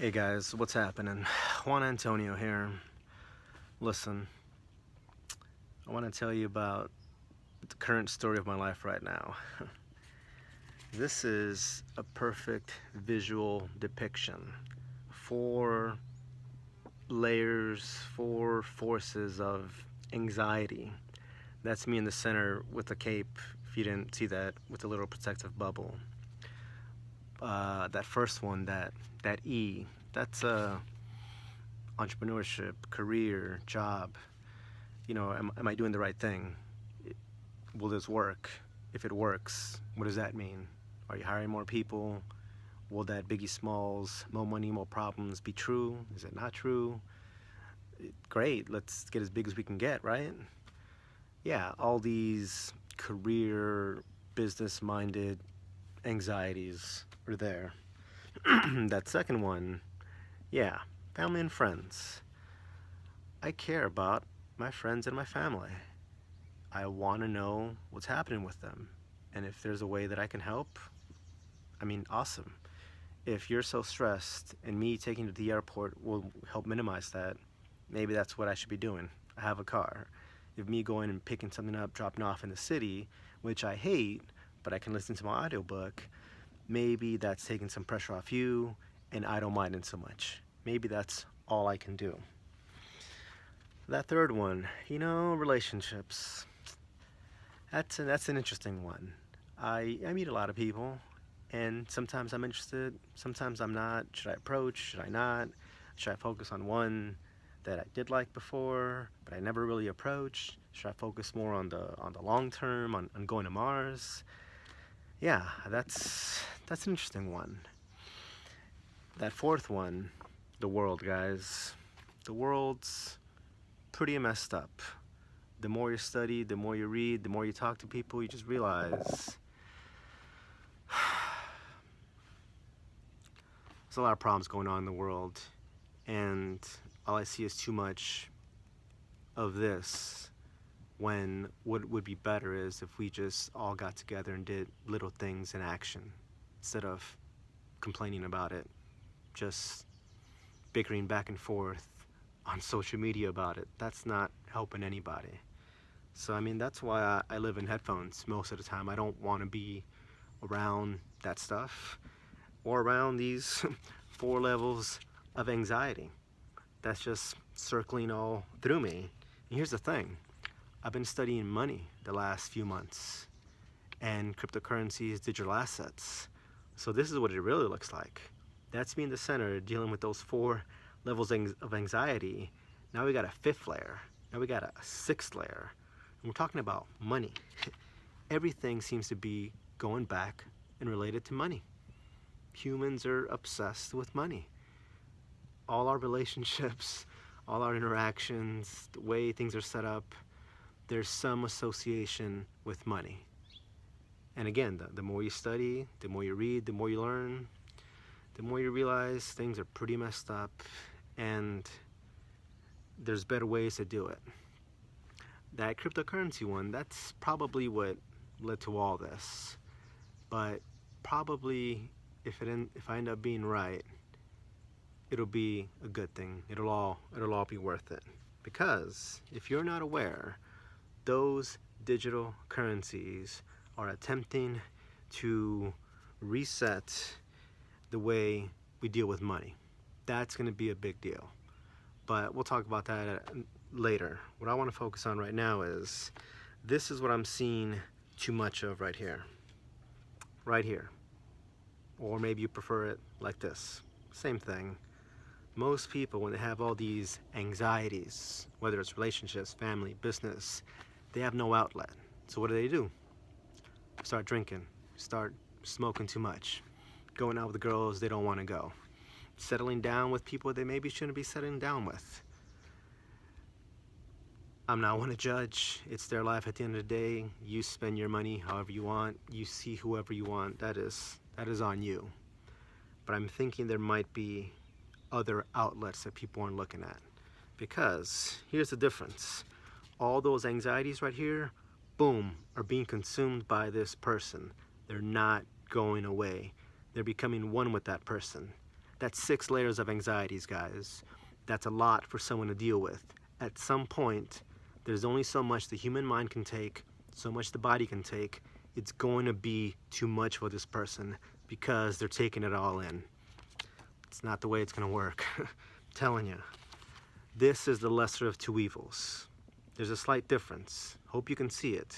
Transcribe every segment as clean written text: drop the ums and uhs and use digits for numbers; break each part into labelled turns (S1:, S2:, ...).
S1: Hey guys, what's happening? Juan Antonio here. Listen, I want to tell you about the current story of my life right now. This is a perfect visual depiction. Four layers, four forces of anxiety. That's me in the center with a cape, if you didn't see that, with a little protective bubble. That first one, that E, that's entrepreneurship, career, job. Am I doing the right thing? Will this work? If it works, what does that mean? Are you hiring more people? Will that Biggie Smalls, more money, more problems be true? Is it not true? Great, let's get as big as we can get, right? Yeah, all these career, business minded anxieties are there. That second one, yeah, family and friends. I care about my friends and my family. I want to know what's happening with them. And if there's a way that I can help, I mean, awesome. If you're so stressed and me taking you to the airport will help minimize that, maybe that's what I should be doing. I have a car. If me going and picking something up, dropping off in the city, which I hate, but I can listen to my audiobook, maybe that's taking some pressure off you and I don't mind it so much. Maybe that's all I can do. That third one, relationships. That's an interesting one. I meet a lot of people, and sometimes I'm interested, sometimes I'm not. Should I approach? Should I not? Should I focus on one that I did like before, but I never really approached? Should I focus more on the long term, on going to Mars? Yeah, that's an interesting one. That fourth one, the world, guys. The world's pretty messed up. The more you study, the more you read, the more you talk to people, you just realize there's a lot of problems going on in the world, and all I see is too much of this when what would be better is if we just all got together and did little things in action instead of complaining about it, just bickering back and forth on social media about it. That's not helping anybody. So, I mean, that's why I live in headphones most of the time. I don't want to be around that stuff or around these four levels of anxiety that's just circling all through me. And here's the thing, I've been studying money the last few months and cryptocurrencies, digital assets. So this is what it really looks like. That's me in the center dealing with those four levels of anxiety. Now we got a fifth layer. Now we got a sixth layer. And we're talking about money. Everything seems to be going back and related to money. Humans are obsessed with money. All our relationships, all our interactions, the way things are set up, there's some association with money. And again, the more you study, the more you read, the more you learn, the more you realize things are pretty messed up and there's better ways to do it. That cryptocurrency one, that's probably what led to all this. But probably if I end up being right, it'll be a good thing. It'll all be worth it. Because if you're not aware, those digital currencies are attempting to reset the way we deal with money. That's going to be a big deal. But we'll talk about that later. What I want to focus on right now is this is what I'm seeing too much of right here. Right here. Or maybe you prefer it like this. Same thing. Most people, when they have all these anxieties, whether it's relationships, family, business, they have no outlet. So what do? Start drinking, start smoking too much, going out with girls they don't want to go, settling down with people they maybe shouldn't be settling down with. I'm not one to judge. It's their life at the end of the day. You spend your money however you want. You see whoever you want. That is on you. But I'm thinking there might be other outlets that people aren't looking at. Because here's the difference. All those anxieties right here, boom, are being consumed by this person. They're not going away. They're becoming one with that person. That's 6 layers of anxieties, guys. That's a lot for someone to deal with. At some point, there's only so much the human mind can take, so much the body can take. It's going to be too much for this person because they're taking it all in. It's not the way it's going to work. I'm telling you. This is the lesser of two evils. There's a slight difference. Hope you can see it.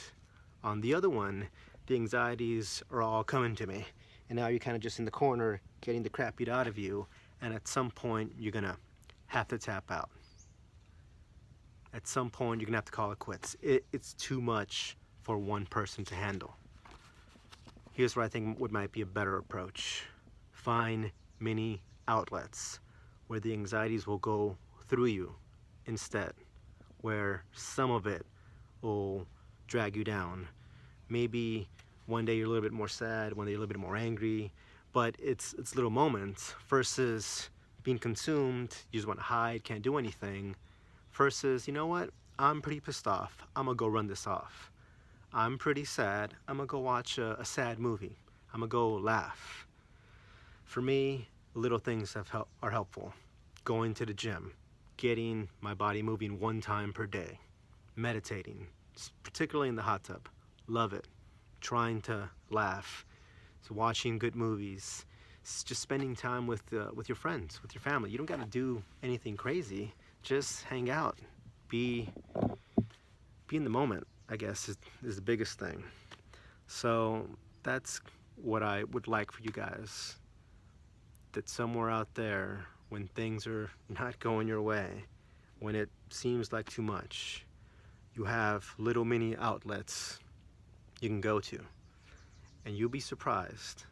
S1: On the other one, the anxieties are all coming to me. And now you're kind of just in the corner getting the crap beat out of you. And at some point, you're going to have to tap out. At some point, you're going to have to call it quits. It's too much for one person to handle. Here's what I think what might be a better approach. Find many outlets where the anxieties will go through you instead, where some of it will drag you down. Maybe one day you're a little bit more sad, one day you're a little bit more angry, but it's little moments versus being consumed, you just want to hide, can't do anything, versus, you know what, I'm pretty pissed off, I'm gonna go run this off. I'm pretty sad, I'm gonna go watch a sad movie, I'm gonna go laugh. For me, little things are helpful. Going to the gym, getting my body moving 1 time per day, meditating, particularly in the hot tub, love it. Trying to laugh, so watching good movies, it's just spending time with your friends, with your family. You don't got to do anything crazy. Just hang out, be in the moment, I guess, is the biggest thing. So that's what I would like for you guys. That somewhere out there, when things are not going your way, when it seems like too much, you have little mini outlets you can go to. And you'll be surprised.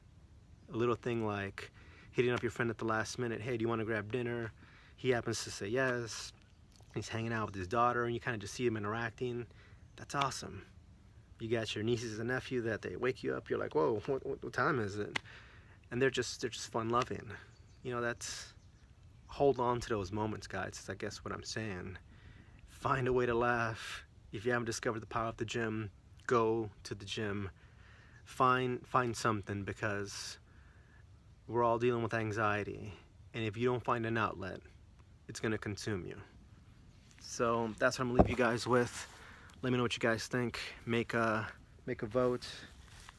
S1: A little thing like hitting up your friend at the last minute, hey, do you want to grab dinner? He happens to say yes. He's hanging out with his daughter and you kind of just see him interacting. That's awesome. You got your nieces and nephew that they wake you up, you're like, whoa, what time is it? And they're just fun loving. You know, that's, hold on to those moments, guys, is I guess what I'm saying. Find a way to laugh. If you haven't discovered the power of the gym, go to the gym. Find something, because we're all dealing with anxiety. And if you don't find an outlet, it's gonna consume you. So that's what I'm gonna leave you guys with. Let me know what you guys think. Make a vote.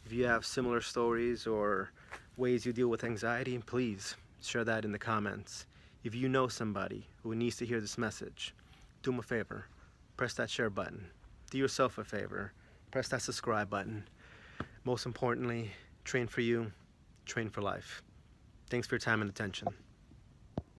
S1: If you have similar stories or ways you deal with anxiety, please share that in the comments. If you know somebody who needs to hear this message, do them a favor. Press that share button. Do yourself a favor. Press that subscribe button. Most importantly, train for you, train for life. Thanks for your time and attention.